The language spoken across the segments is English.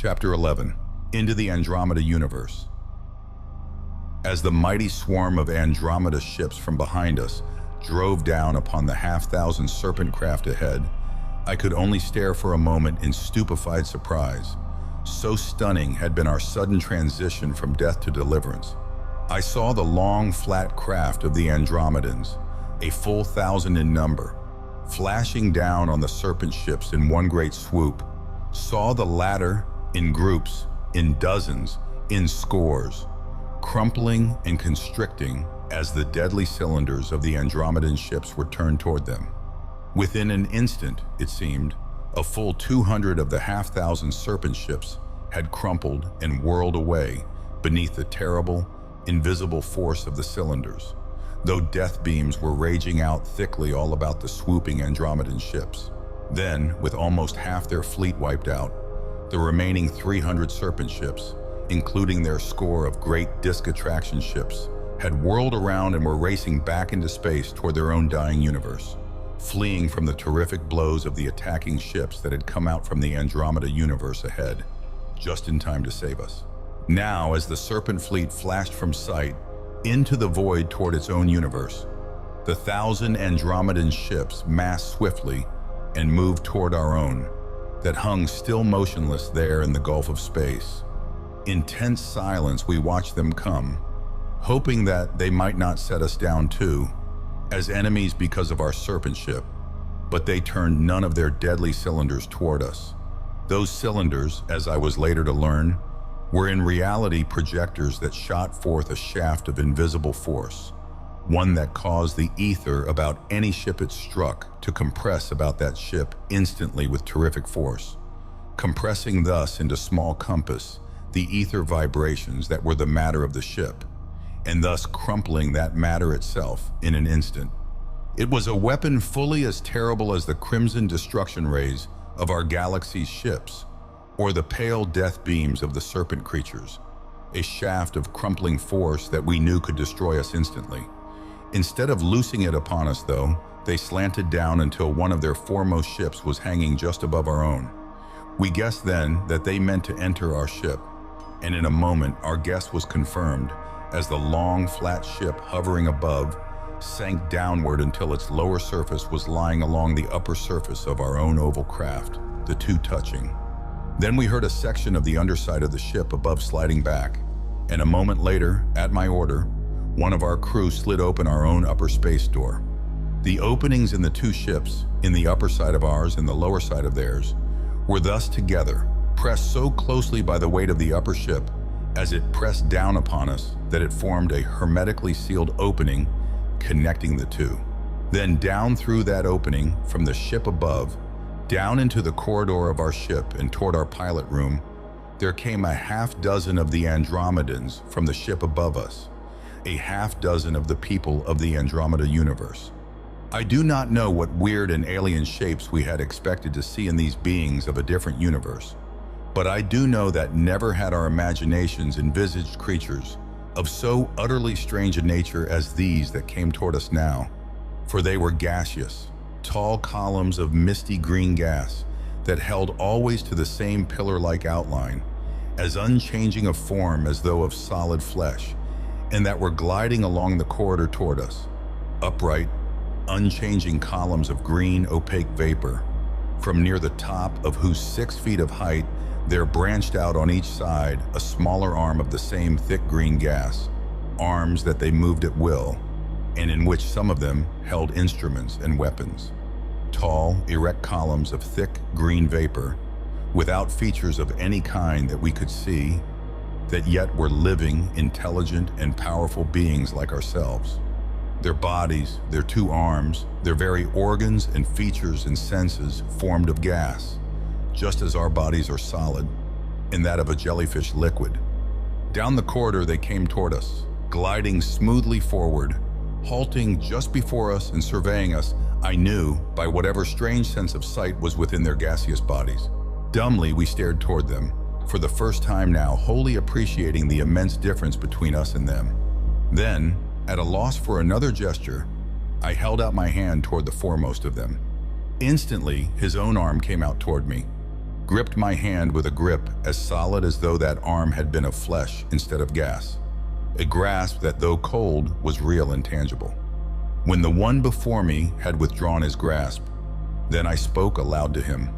Chapter 11. Into the Andromeda Universe. As the mighty swarm of Andromeda ships from behind us drove down upon the half-thousand serpent craft ahead, I could only stare for a moment in stupefied surprise. So stunning had been our sudden transition from death to deliverance. I saw the long, flat craft of the Andromedans, a full 1,000 in number, flashing down on the serpent ships in one great swoop. Saw the latter in groups, in dozens, in scores, crumpling and constricting as the deadly cylinders of the Andromedan ships were turned toward them. Within an instant, it seemed, a full 200 of the half-thousand serpent ships had crumpled and whirled away beneath the terrible, invisible force of the cylinders, though death beams were raging out thickly all about the swooping Andromedan ships. Then, with almost half their fleet wiped out, the remaining 300 serpent ships, including their score of great disk attraction ships, had whirled around and were racing back into space toward their own dying universe, fleeing from the terrific blows of the attacking ships that had come out from the Andromeda universe ahead, just in time to save us. Now, as the serpent fleet flashed from sight into the void toward its own universe, the 1,000 Andromedan ships massed swiftly and moved toward our own, that hung still motionless there in the gulf of space. In tense silence, we watched them come, hoping that they might not set us down too, as enemies because of our serpent ship, but they turned none of their deadly cylinders toward us. Those cylinders, as I was later to learn, were in reality projectors that shot forth a shaft of invisible force, one that caused the ether about any ship it struck to compress about that ship instantly with terrific force, compressing thus into small compass the ether vibrations that were the matter of the ship, and thus crumpling that matter itself in an instant. It was a weapon fully as terrible as the crimson destruction rays of our galaxy's ships, or the pale death beams of the serpent-creatures, a shaft of crumpling force that we knew could destroy us instantly. Instead of loosing it upon us, though, they slanted down until one of their foremost ships was hanging just above our own. We guessed then that they meant to enter our ship, and in a moment our guess was confirmed as the long, flat ship hovering above sank downward until its lower surface was lying along the upper surface of our own oval craft, the two touching. Then we heard a section of the underside of the ship above sliding back, and a moment later, at my order, one of our crew slid open our own upper space door. The openings in the two ships, in the upper side of ours and the lower side of theirs, were thus together, pressed so closely by the weight of the upper ship as it pressed down upon us that it formed a hermetically sealed opening connecting the two. Then down through that opening, from the ship above, down into the corridor of our ship and toward our pilot room, there came a half-dozen of the Andromedans from the ship above us, a half-dozen of the people of the Andromeda universe. I do not know what weird and alien shapes we had expected to see in these beings of a different universe, but I do know that never had our imaginations envisaged creatures of so utterly strange a nature as these that came toward us now, for they were gaseous, tall columns of misty green gas that held always to the same pillar-like outline, as unchanging of form as though of solid flesh, and that were gliding along the corridor toward us, upright, unchanging columns of green, opaque vapor, from near the top of whose 6 feet of height there branched out on each side a smaller arm of the same thick green gas, arms that they moved at will, and in which some of them held instruments and weapons. Tall, erect columns of thick green vapor, without features of any kind that we could see, that yet were living, intelligent, and powerful beings like ourselves. Their bodies, their 2 arms, their very organs and features and senses formed of gas, just as our bodies are solid, and that of a jellyfish liquid. Down the corridor they came toward us, gliding smoothly forward, halting just before us and surveying us, I knew, by whatever strange sense of sight was within their gaseous bodies. Dumbly we stared toward them, for the first time now wholly appreciating the immense difference between us and them. Then, at a loss for another gesture, I held out my hand toward the foremost of them. Instantly, his own arm came out toward me. gripped my hand with a grip as solid as though that arm had been of flesh instead of gas. A grasp that, though cold, was real and tangible. When the one before me had withdrawn his grasp, then I spoke aloud to him,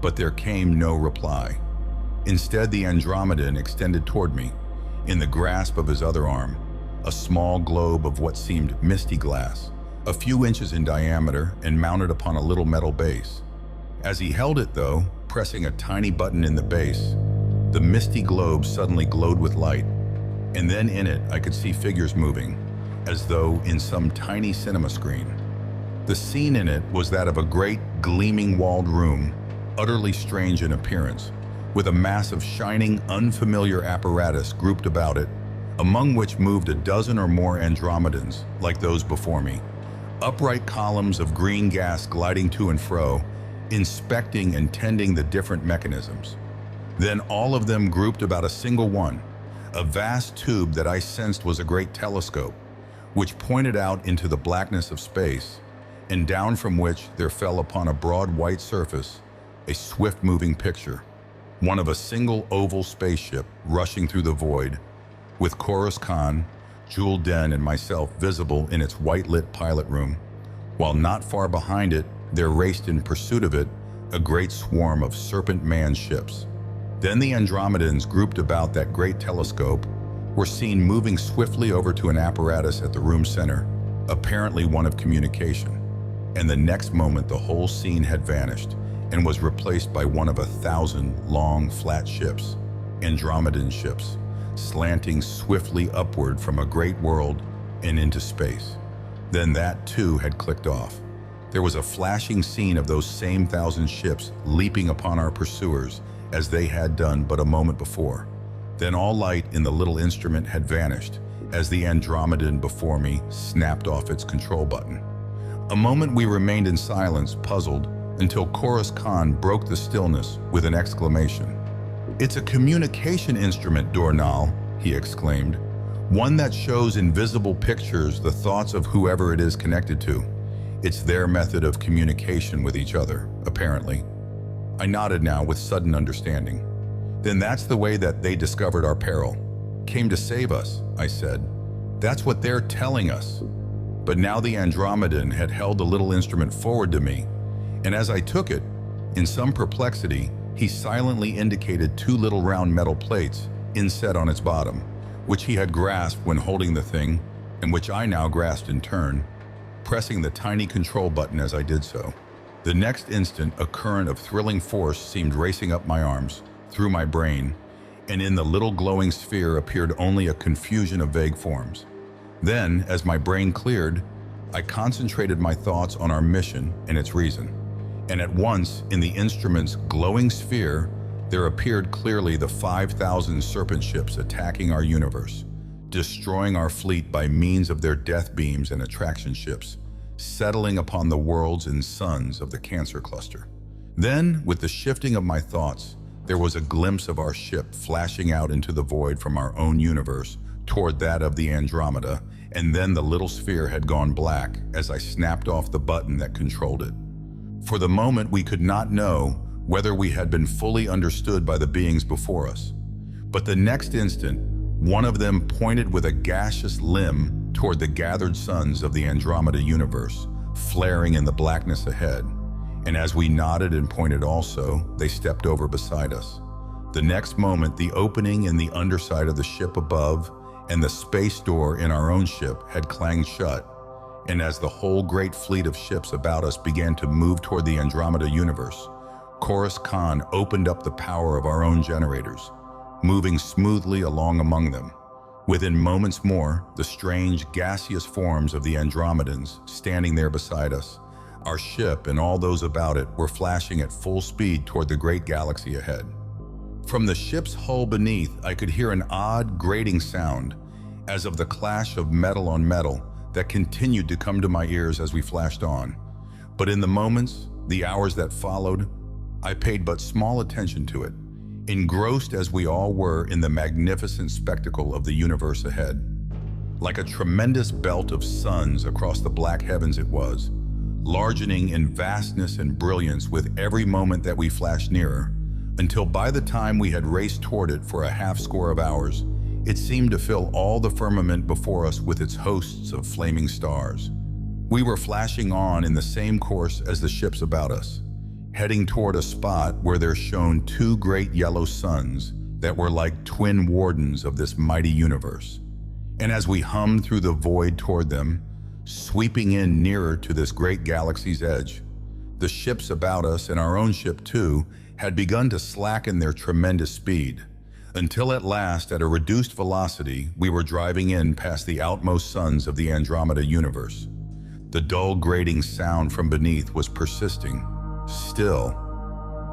but there came no reply. Instead, the Andromedan extended toward me, in the grasp of his other arm, a small globe of what seemed misty glass, a few inches in diameter and mounted upon a little metal base. As he held it, though, pressing a tiny button in the base, the misty globe suddenly glowed with light, and then in it I could see figures moving, as though in some tiny cinema screen. The scene in it was that of a great, gleaming walled room, utterly strange in appearance, with a mass of shining, unfamiliar apparatus grouped about it, among which moved a dozen or more Andromedans, like those before me. Upright columns of green gas gliding to and fro, inspecting and tending the different mechanisms. Then all of them grouped about a single one, a vast tube that I sensed was a great telescope, which pointed out into the blackness of space, and down from which there fell upon a broad white surface a swift-moving picture, one of a single oval spaceship rushing through the void, with Chorus Khan, Jewel Den, and myself visible in its white-lit pilot room, while not far behind it there raced in pursuit of it a great swarm of serpent-manned ships. Then the Andromedans grouped about that great telescope were seen moving swiftly over to an apparatus at the room center, apparently one of communication. And the next moment the whole scene had vanished and was replaced by one of 1,000 long, flat ships, Andromedan ships, slanting swiftly upward from a great world and into space. Then that too had clicked off. There was a flashing scene of those same 1,000 ships leaping upon our pursuers as they had done but a moment before. Then all light in the little instrument had vanished as the Andromedan before me snapped off its control button. A moment we remained in silence, puzzled, until Chorus Khan broke the stillness with an exclamation. "It's a communication instrument, Dur Nal," he exclaimed. "One that shows invisible pictures the thoughts of whoever it is connected to. It's their method of communication with each other, apparently." I nodded now with sudden understanding. "Then that's the way that they discovered our peril. Came to save us," I said. "That's what they're telling us." But now the Andromedan had held the little instrument forward to me, and as I took it, in some perplexity, he silently indicated 2 little round metal plates inset on its bottom, which he had grasped when holding the thing, and which I now grasped in turn, pressing the tiny control button as I did so. The next instant, a current of thrilling force seemed racing up my arms, through my brain, and in the little glowing sphere appeared only a confusion of vague forms. Then, as my brain cleared, I concentrated my thoughts on our mission and its reason. And at once, in the instrument's glowing sphere, there appeared clearly the 5,000 serpent ships attacking our universe, destroying our fleet by means of their death beams and attraction ships, settling upon the worlds and suns of the Cancer Cluster. Then, with the shifting of my thoughts, there was a glimpse of our ship flashing out into the void from our own universe toward that of the Andromeda, and then the little sphere had gone black as I snapped off the button that controlled it. For the moment, we could not know whether we had been fully understood by the beings before us. But the next instant, one of them pointed with a gaseous limb toward the gathered suns of the Andromeda Universe, flaring in the blackness ahead. And as we nodded and pointed also, they stepped over beside us. The next moment, the opening in the underside of the ship above and the space door in our own ship had clanged shut, and as the whole great fleet of ships about us began to move toward the Andromeda Universe, Chorus Khan opened up the power of our own generators, moving smoothly along among them. Within moments more, the strange gaseous forms of the Andromedans standing there beside us, our ship and all those about it were flashing at full speed toward the great galaxy ahead. From the ship's hull beneath, I could hear an odd, grating sound, as of the clash of metal on metal, that continued to come to my ears as we flashed on. But in the moments, the hours that followed, I paid but small attention to it, engrossed as we all were in the magnificent spectacle of the universe ahead. Like a tremendous belt of suns across the black heavens it was, largening in vastness and brilliance with every moment that we flashed nearer, until by the time we had raced toward it for a half score of hours, it seemed to fill all the firmament before us with its hosts of flaming stars. We were flashing on in the same course as the ships about us, heading toward a spot where there shone two great yellow suns that were like twin wardens of this mighty universe. And as we hummed through the void toward them, sweeping in nearer to this great galaxy's edge, the ships about us and our own ship too had begun to slacken their tremendous speed, until at last, at a reduced velocity, we were driving in past the outmost suns of the Andromeda Universe. The dull grating sound from beneath was persisting, still,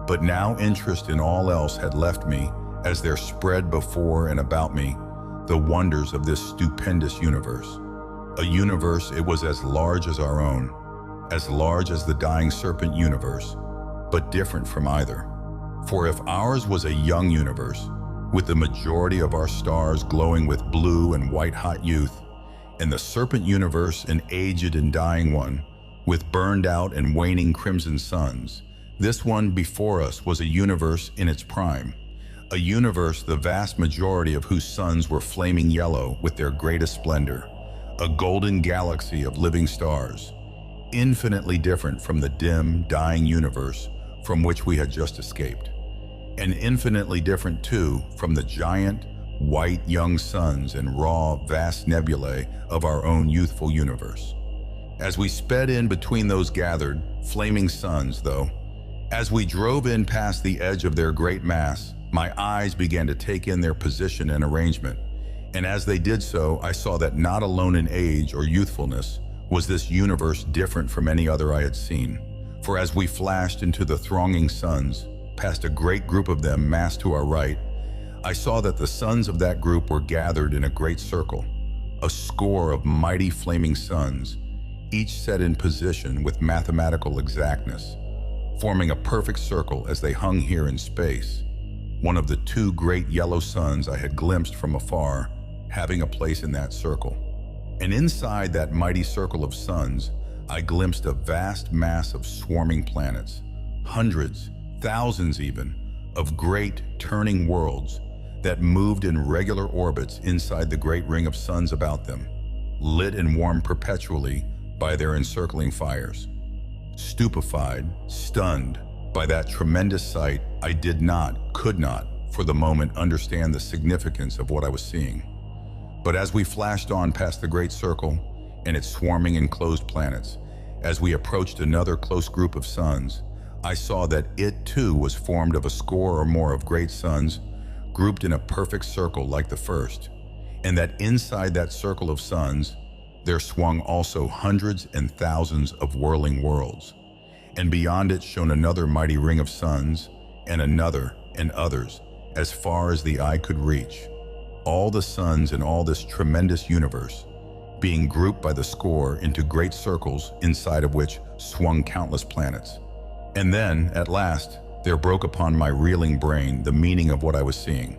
but now interest in all else had left me as there spread before and about me the wonders of this stupendous universe. A universe it was as large as our own, as large as the dying serpent universe, but different from either. For if ours was a young universe, with the majority of our stars glowing with blue and white-hot youth, and the serpent universe an aged and dying one, with burned out and waning crimson suns, this one before us was a universe in its prime, a universe the vast majority of whose suns were flaming yellow with their greatest splendor, a golden galaxy of living stars, infinitely different from the dim, dying universe from which we had just escaped, and infinitely different too from the giant, white young suns and raw, vast nebulae of our own youthful universe. As we sped in between those gathered, flaming suns, though, as we drove in past the edge of their great mass, my eyes began to take in their position and arrangement, and as they did so, I saw that not alone in age or youthfulness was this universe different from any other I had seen. For as we flashed into the thronging suns, past a great group of them massed to our right, I saw that the suns of that group were gathered in a great circle, a score of mighty flaming suns, each set in position with mathematical exactness, forming a perfect circle as they hung here in space, one of the two great yellow suns I had glimpsed from afar having a place in that circle. And inside that mighty circle of suns, I glimpsed a vast mass of swarming planets, hundreds, thousands even, of great turning worlds that moved in regular orbits inside the great ring of suns about them, lit and warmed perpetually by their encircling fires. Stupefied, stunned by that tremendous sight, I could not, for the moment, understand the significance of what I was seeing. But as we flashed on past the great circle and its swarming enclosed planets, as we approached another close group of suns, I saw that it too was formed of a score or more of great suns grouped in a perfect circle like the first, and that inside that circle of suns there swung also hundreds and thousands of whirling worlds, and beyond it shone another mighty ring of suns, and another and others, as far as the eye could reach. All the suns in all this tremendous universe, being grouped by the score into great circles inside of which swung countless planets. And then, at last, there broke upon my reeling brain the meaning of what I was seeing.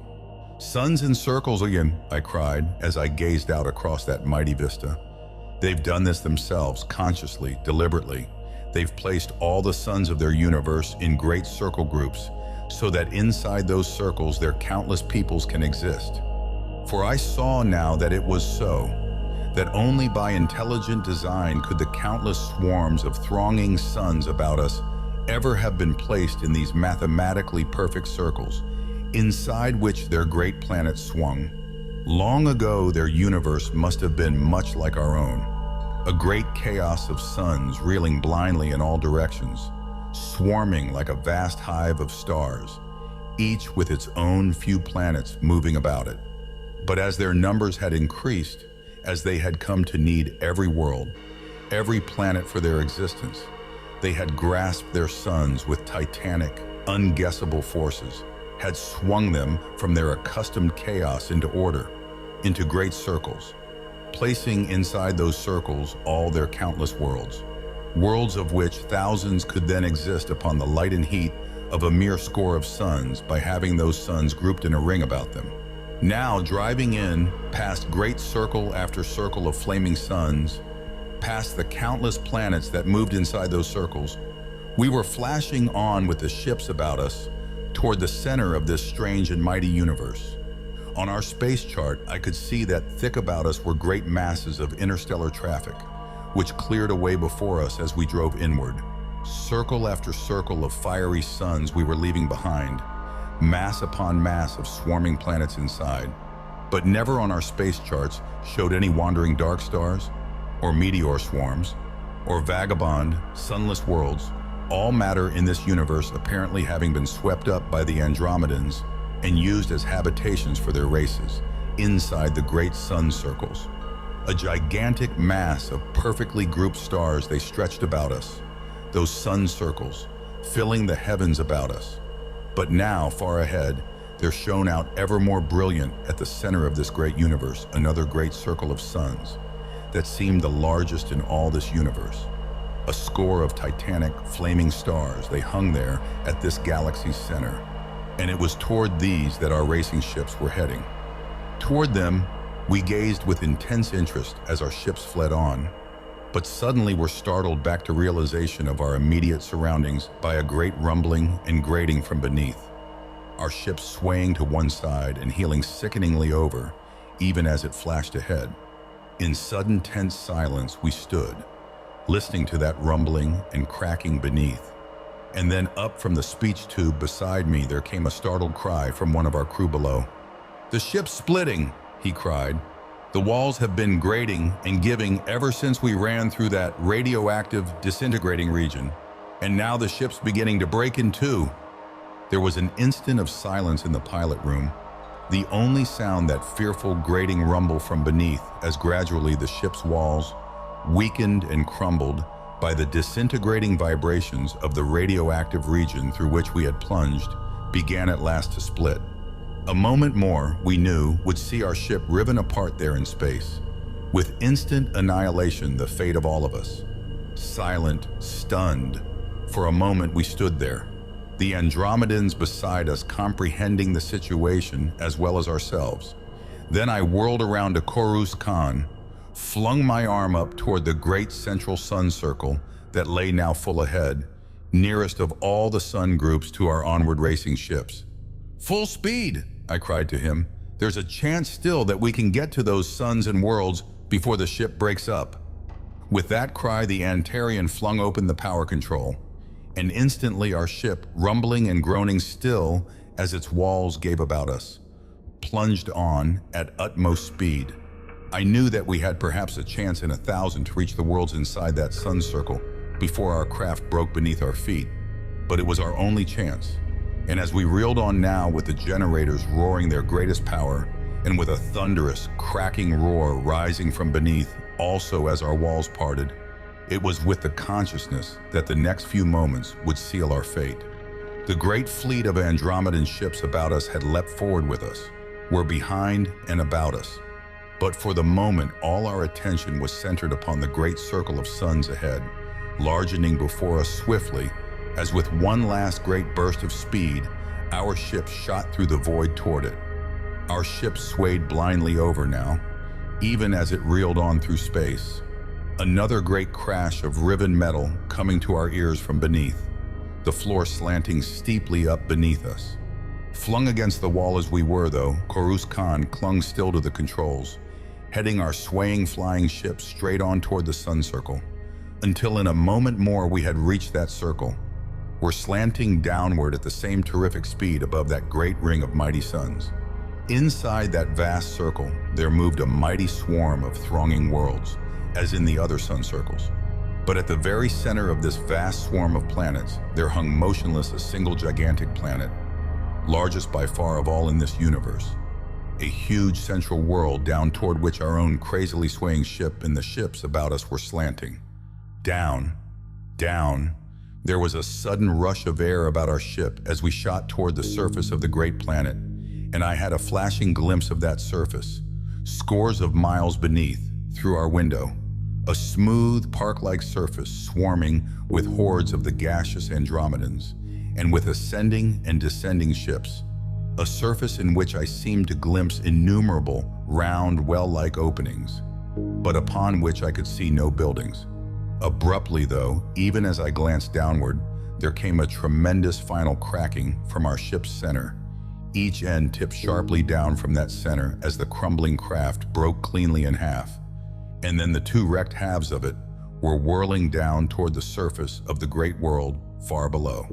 "Suns in circles again," I cried as I gazed out across that mighty vista. "They've done this themselves, consciously, deliberately. They've placed all the suns of their universe in great circle groups, so that inside those circles their countless peoples can exist. For I saw now that it was so, that only by intelligent design could the countless swarms of thronging suns about us ever have been placed in these mathematically perfect circles, inside which their great planets swung. Long ago their universe must have been much like our own, a great chaos of suns reeling blindly in all directions, swarming like a vast hive of stars, each with its own few planets moving about it. But as their numbers had increased, as they had come to need every world, every planet for their existence, they had grasped their suns with titanic, unguessable forces, had swung them from their accustomed chaos into order, into great circles, placing inside those circles all their countless worlds, worlds of which thousands could then exist upon the light and heat of a mere score of suns by having those suns grouped in a ring about them. Now, driving in past great circle after circle of flaming suns, past the countless planets that moved inside those circles, we were flashing on with the ships about us toward the center of this strange and mighty universe. On our space chart, I could see that thick about us were great masses of interstellar traffic, which cleared away before us as we drove inward. Circle after circle of fiery suns we were leaving behind, mass upon mass of swarming planets inside. But never on our space charts showed any wandering dark stars, or meteor swarms, or vagabond, sunless worlds, all matter in this universe apparently having been swept up by the Andromedans and used as habitations for their races, inside the great sun circles. A gigantic mass of perfectly grouped stars, they stretched about us, those sun circles, filling the heavens about us. But now, far ahead, there shone out ever more brilliant at the center of this great universe, another great circle of suns that seemed the largest in all this universe. A score of titanic, flaming stars, they hung there at this galaxy's center. And it was toward these that our racing ships were heading. Toward them, we gazed with intense interest as our ships fled on, but suddenly were startled back to realization of our immediate surroundings by a great rumbling and grating from beneath. Our ship swaying to one side and heeling sickeningly over, even as it flashed ahead. In sudden tense silence we stood, listening to that rumbling and cracking beneath. And then up from the speech tube beside me there came a startled cry from one of our crew below. "The ship's splitting," he cried. "The walls have been grating and giving ever since we ran through that radioactive disintegrating region. And now the ship's beginning to break in two." There was an instant of silence in the pilot room, the only sound that fearful grating rumble from beneath as gradually the ship's walls weakened and crumbled by the disintegrating vibrations of the radioactive region through which we had plunged, began at last to split. A moment more, we knew, would see our ship riven apart there in space, with instant annihilation the fate of all of us. Silent, stunned, for a moment we stood there, the Andromedans beside us comprehending the situation as well as ourselves. Then I whirled around to Coruscant, flung my arm up toward the great central sun circle that lay now full ahead, nearest of all the sun groups to our onward racing ships. "Full speed," I cried to him. "There's a chance still that we can get to those suns and worlds before the ship breaks up." With that cry, the Antarian flung open the power control, and instantly our ship, rumbling and groaning still as its walls gave about us, plunged on at utmost speed. I knew that we had perhaps a chance in 1,000 to reach the worlds inside that sun circle before our craft broke beneath our feet, but it was our only chance. And as we reeled on now with the generators roaring their greatest power, and with a thunderous, cracking roar rising from beneath, also as our walls parted, it was with the consciousness that the next few moments would seal our fate. The great fleet of Andromedan ships about us had leapt forward with us, were behind and about us. But for the moment, all our attention was centered upon the great circle of suns ahead, largening before us swiftly, as with one last great burst of speed, our ship shot through the void toward it. Our ship swayed blindly over now, even as it reeled on through space. Another great crash of riven metal coming to our ears from beneath, the floor slanting steeply up beneath us. Flung against the wall as we were, though, Coruscant clung still to the controls, heading our swaying flying ship straight on toward the sun circle, until in a moment more we had reached that circle. We're slanting downward at the same terrific speed above that great ring of mighty suns. Inside that vast circle, there moved a mighty swarm of thronging worlds, as in the other sun circles. But at the very center of this vast swarm of planets, there hung motionless a single gigantic planet, largest by far of all in this universe. A huge central world down toward which our own crazily swaying ship and the ships about us were slanting. Down, down. There was a sudden rush of air about our ship as we shot toward the surface of the great planet, and I had a flashing glimpse of that surface, scores of miles beneath, through our window. A smooth, park-like surface swarming with hordes of the gaseous Andromedans, and with ascending and descending ships. A surface in which I seemed to glimpse innumerable, round, well-like openings, but upon which I could see no buildings. Abruptly, though, even as I glanced downward, there came a tremendous final cracking from our ship's center. Each end tipped sharply down from that center as the crumbling craft broke cleanly in half. And then the two wrecked halves of it were whirling down toward the surface of the great world far below.